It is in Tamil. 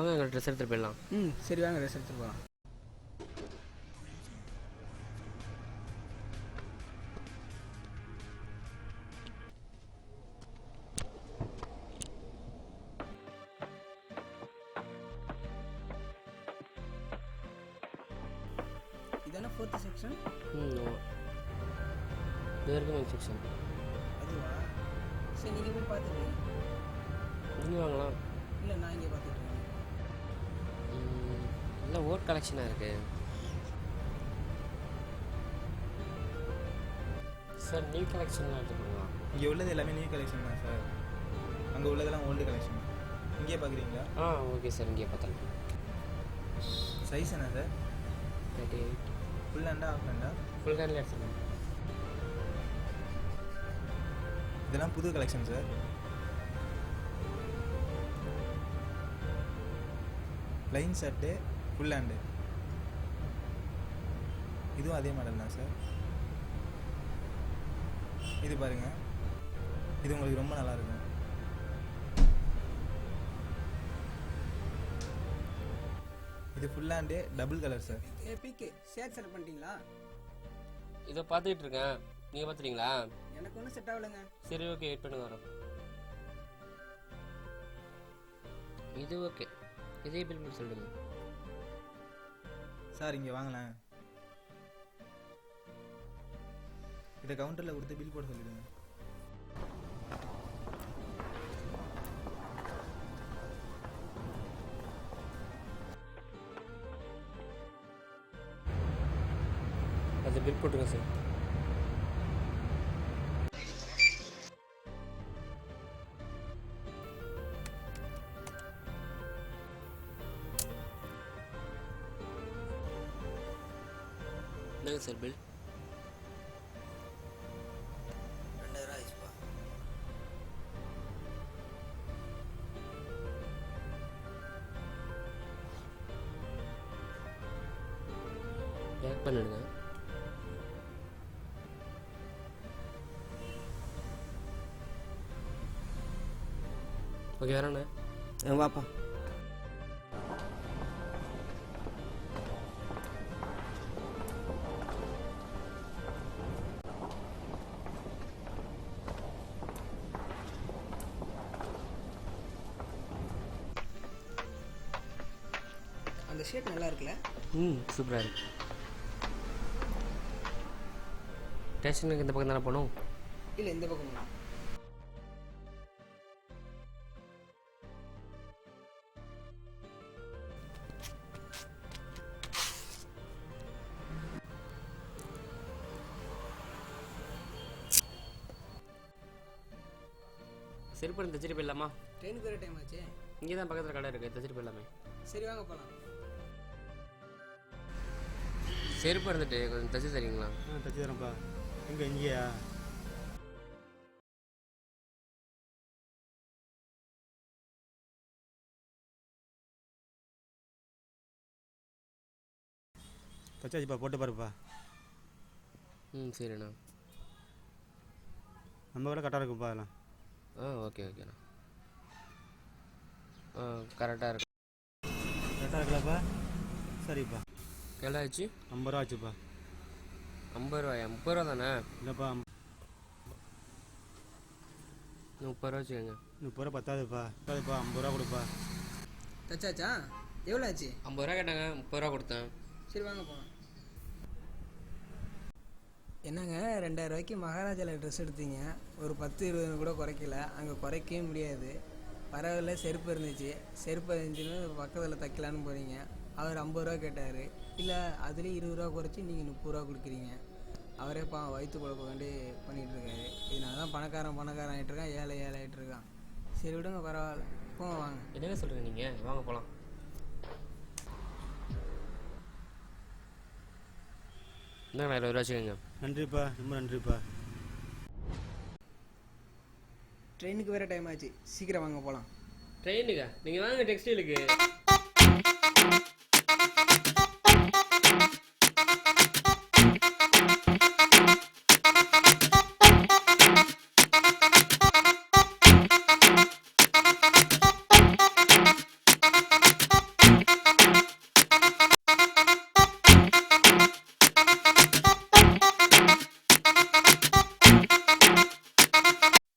வாங்க எங்கள் ட்ரெஸ் எடுத்துகிட்டு போயிடலாம். சரி வாங்க ட்ரெஸ் எடுத்துகிட்டு போகலாம். இதான 4th செக்ஷன்? வேர்க்கு செக்ஷன் அதுவா? சரி நீங்கள் போய் பார்த்துட்டு நீங்கள் வாங்கலாம். இல்லை நான் இங்கே பார்த்துட்டு இருக்கேன். இல்லை ஓட் கலெக்ஷனாக இருக்குது சார். நியூ கலெக்ஷன்லாம் எடுத்துக்கோங்களா? இங்கே உள்ளது எல்லாமே நியூ கலெக்ஷன் தான் சார். அங்கே உள்ளதெல்லாம் ஓல்டு கலெக்ஷன். இங்கேயே பார்க்குறீங்களா? ஓகே சார், இங்கேயே பார்த்தேன். சைஸ் என்ன சார்? 38. ஃபுல் ஹேண்டா ஆஃப் ஹேண்டா? ஃபுல் ஹேண்டில் எடுத்துக்கோங்க. இதெல்லாம் புது collection sir. Line shirt full hand. இதுவும் அதே மாடல் தான் சார். இது பாருங்கள், இது உங்களுக்கு ரொம்ப நல்லாயிருக்கும். இது full hand double colour sir. பிகே ஷேர் செலக்ட் பண்ணிட்டீங்களா? இதை பார்த்துக்கிட்டு இருக்கேன், நீங்கள் பார்த்துட்டீங்களா? எனக்கு ஒன்றும் செட் ஆகலைங்க. சரி ஓகே, வெயிட் பண்ணுங்க வரோம். இது ஓகே, இதே பில் பண்ணி சொல்லுங்க சார். இங்கே வாங்களேன், இதை கவுண்டரில் கொடுத்து பில் போட சொல்லிடுங்க. அது பில் போட்டுருங்க சார். என்னங்க சார் பில்? 2000 ஆயிடுச்சுப்பா. பேக் பண்ணிடுங்க. ஓகே வரேண்ணே. வாப்பா. அந்த ஷர்ட் நல்லா இருக்குல்ல? சூப்பராக இருக்கு. ஸ்டேஷனுக்கு இந்த பக்கம் தானே போகணும்? இல்லை இந்த பக்கம் போகணும். செருப்பு தச்சுட்டு போயிடலாமா? ட்ரெயினுக்கு வர டைம் ஆச்சு. இங்கே தான் பக்கத்தில் கடை இருக்குது, தச்சுட்டு போயிடலாமே. சரி வாங்க போகலாம். செருப்பு இருந்துட்டு கொஞ்சம் தச்சு தரீங்களா? தச்சு தரேன்ப்பா. எங்கே இங்கேயா? தச்சாச்சுப்பா, போட்டு பாருப்பா. சரிண்ணா. நம்ம கூட கரெக்டாக இருக்குப்பா அதெல்லாம். ஓகே ஓகேண்ணா. கரெக்டாக இருக்கு. கரெக்டாக இருக்கலாப்பா? சரிப்பா. எவ்வளோ ஆச்சு? 50 ரூபா ஆச்சுப்பா. 50 ரூபாயா? 30 ரூபா தானே? இல்லைப்பா, 30 ரூபா வச்சுக்கோங்க. 30 ரூபா பத்தாதுப்பா. 50 ரூபா கொடுப்பா. தச்சாச்சா? எவ்வளோ ஆச்சு? 50 ரூபா கேட்டாங்க, 30 ரூபா கொடுத்தேன். சரி வாங்க போகலாம். என்னங்க 2000 ரூபாய்க்கு மகாராஜாவில் ட்ரெஸ் எடுத்தீங்க, ஒரு 10-20 கூட குறைக்கல. அங்கே குறைக்கவே முடியாது. பரவாயில்ல, செருப்பு இருந்துச்சு. செருப்பு இருந்துச்சுன்னு பக்கத்தில் தைக்கலான்னு போகிறீங்க. அவர் 50 ரூபா கேட்டார். இல்லை அதுலேயும் 20 ரூபா குறைச்சி நீங்கள் 30 ரூபா கொடுக்குறீங்க. அவரே வயிற்று குழப்ப வேண்டி பண்ணிகிட்ருக்காரு. இதனால தான் பணக்காரன் ஆகிட்டுருக்கான், ஏழை ஆகிட்டுருக்கான். சரி விடுங்க, பரவாயில்ல, போங்க வாங்க. என்னங்க சொல்கிறீங்க நீங்கள்? வாங்க போகலாம். இந்தாங்க 20 ரூபா வச்சுக்கோங்க. நன்றிப்பா, ரொம்ப நன்றிப்பா. ட்ரெயினுக்கு வேறு டைம் ஆச்சு, சீக்கிரம் வாங்க போகலாம். ட்ரெயினுக்கா? நீங்கள் வாங்க டெக்ஸ்டைலுக்கு.